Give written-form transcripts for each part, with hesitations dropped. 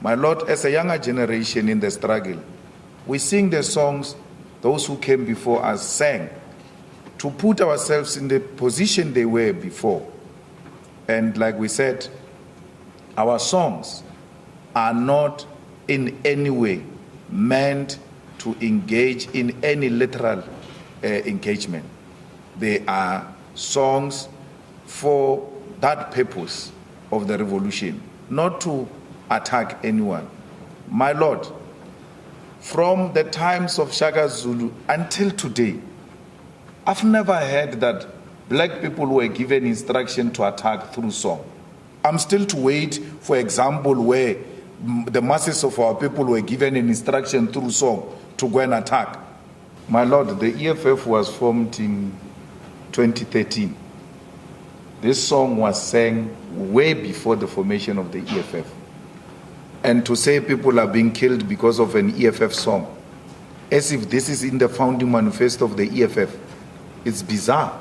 My Lord, as a younger generation in the struggle, we sing the songs those who came before us sang to put ourselves in the position they were before. And like we said, our songs are not in any way meant to engage in any literal engagement. They are songs for that purpose of the revolution, not to attack anyone. My Lord, from the times of Shaka Zulu until today, I've never heard that black people were given instruction to attack through song. I'm still to wait for example where the masses of our people were given an instruction through song to go and attack. My Lord, the EFF was formed in 2013. This song was sang way before the formation of the EFF. And to say people are being killed because of an EFF song, as if this is in the founding manifesto of the EFF, it's bizarre.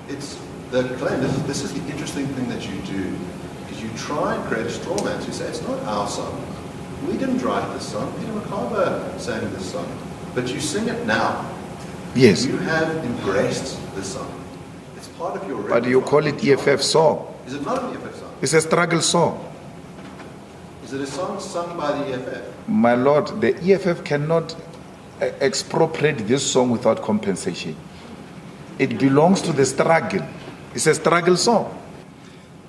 It's the claim, this is the interesting thing that you do, is you try and create straw man to say it's not our song. We didn't write this song, Peter McCarver sang this song, but you sing it now. Yes. You have embraced this song. It's part of your But you call it EFF song. Is it not an EFF song? It's a struggle song. Is it a song sung by the EFF? My Lord, the EFF cannot expropriate this song without compensation. It belongs to the struggle. It's a struggle song.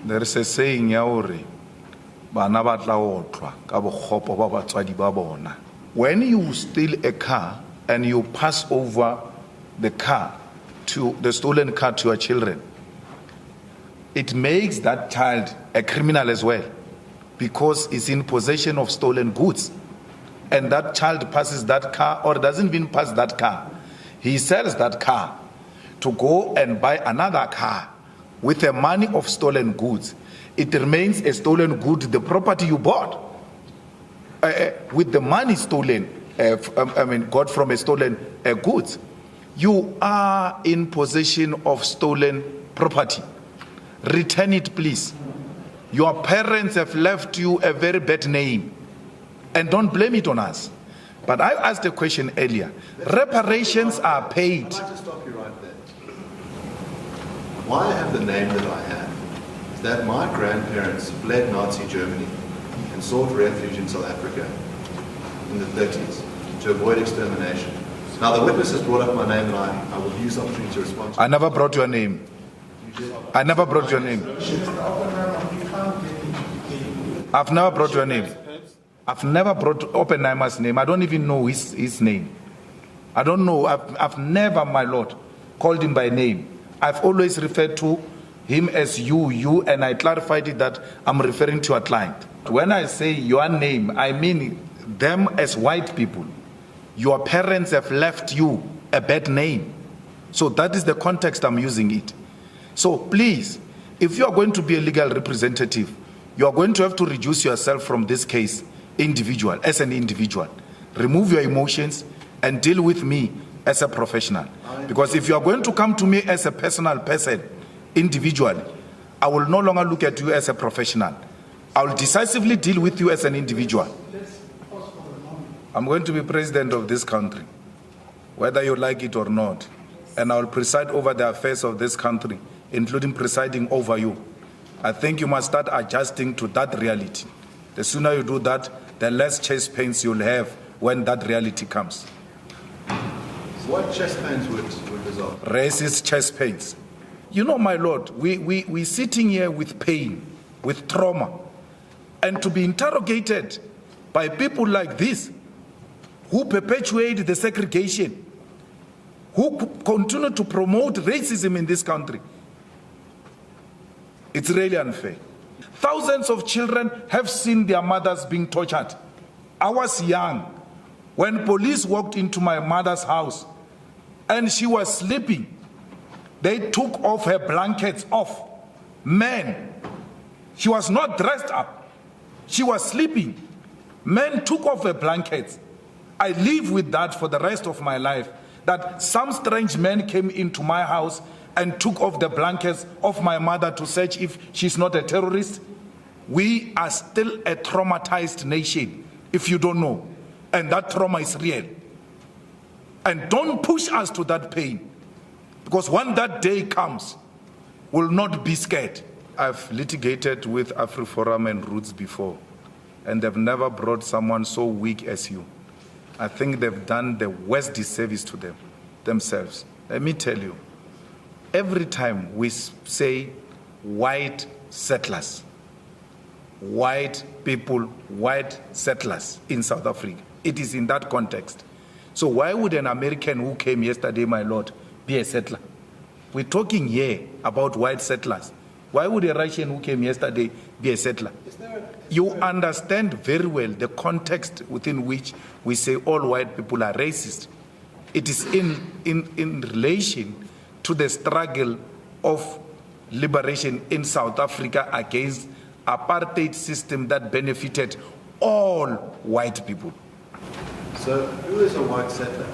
There is a saying, when you steal a car and you pass over the car to the stolen car to your children, it makes that child a criminal as well, because it's in possession of stolen goods. And that child passes that car, or doesn't even pass that car. He sells that car to go and buy another car with the money of stolen goods. It remains a stolen good, the property you bought with the money stolen, got from a stolen goods. You are in possession of stolen property. Return it, please. Your parents have left you a very bad name, and don't blame it on us. But I asked a question earlier. Reparations are paid. I'd like to stop you right there. Why I have the name that I have is that my grandparents fled Nazi Germany and sought refuge in South Africa in the 30s to avoid extermination. Now the witness has brought up my name, and I will use the opportunity to respond to I never brought your name. I never brought your name. I've never brought your name. I've never brought Oppenheimer's name. I don't even know his name. I don't know. I've never, my Lord, called him by name. I've always referred to him as you, and I clarified it that I'm referring to a client. When I say your name, I mean them as white people. Your parents have left you a bad name. So that is the context I'm using it. So please, if you are going to be a legal representative, you are going to have to reduce yourself from this case as an individual. Remove your emotions and deal with me as a professional. Because if you are going to come to me as a personal person, individually, I will no longer look at you as a professional. I will decisively deal with you as an individual. I'm going to be president of this country, whether you like it or not. And I will preside over the affairs of this country, including presiding over you. I think you must start adjusting to that reality. The sooner you do that, the less chest pains you'll have when that reality comes. So what chest pains would resolve? Racist chest pains. You know, my Lord, we're sitting here with pain, with trauma, and to be interrogated by people like this, who perpetuate the segregation, who continue to promote racism in this country. It's really unfair. Thousands of children have seen their mothers being tortured. I was young when police walked into my mother's house and she was sleeping. They took off her blankets off. Men, she was not dressed up. She was sleeping. Men took off her blankets. I live with that for the rest of my life, that some strange men came into my house and took off the blankets of my mother to search if she's not a terrorist. We are still a traumatized nation, if you don't know. And that trauma is real. And don't push us to that pain. Because when that day comes, we'll not be scared. I've litigated with AfriForum and Roots before, and they've never brought someone so weak as you. I think they've done the worst disservice to themselves. Let me tell you, every time we say white settlers, white people, white settlers in South Africa, it is in that context. So why would an American who came yesterday, my lord, be a settler? We're talking here about white settlers. Why would a Russian who came yesterday be a settler? You understand very well the context within which we say all white people are racist. It is in relation to the struggle of liberation in South Africa against apartheid system that benefited all white people. So who is a white settler?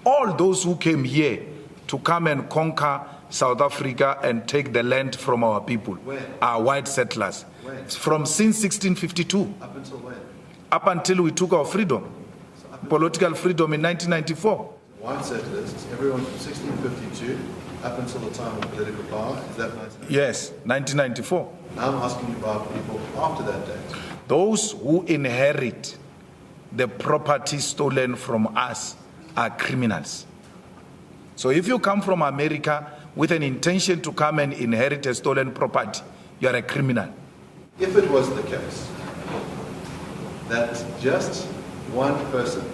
All those who came here to come and conquer South Africa and take the land from our people are white settlers. When? From since 1652. Up until when? Up until we took our freedom, political freedom in 1994. White settlers, everyone from 1652 up until the time of political power, is that 1994? Yes, 1994. Now I'm asking you about people after that date. Those who inherit the property stolen from us are criminals. So if you come from America with an intention to come and inherit a stolen property, you are a criminal. If it was the case that just one person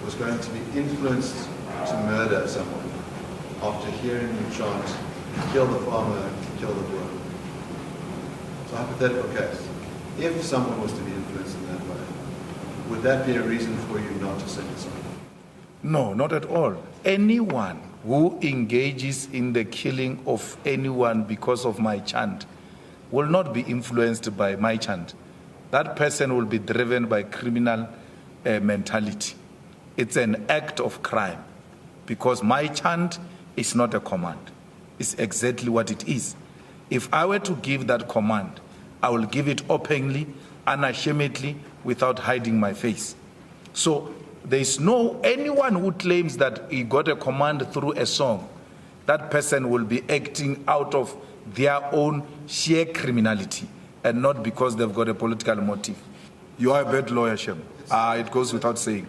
was going to be influenced to murder someone after hearing you chant, kill the farmer, kill the boer. It's a hypothetical case. If someone was to be influenced in that way, would that be a reason for you not to sing the song? No, not at all. Anyone who engages in the killing of anyone because of my chant will not be influenced by my chant. That person will be driven by criminal mentality. It's an act of crime because my chant is not a command. It's exactly what it is. If I were to give that command, I will give it openly, unashamedly, without hiding my face. So there is no anyone who claims that he got a command through a song. That person will be acting out of their own sheer criminality and not because they've got a political motive. You are a bad lawyer, Shem. It goes without saying.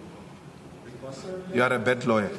You are a bad lawyer.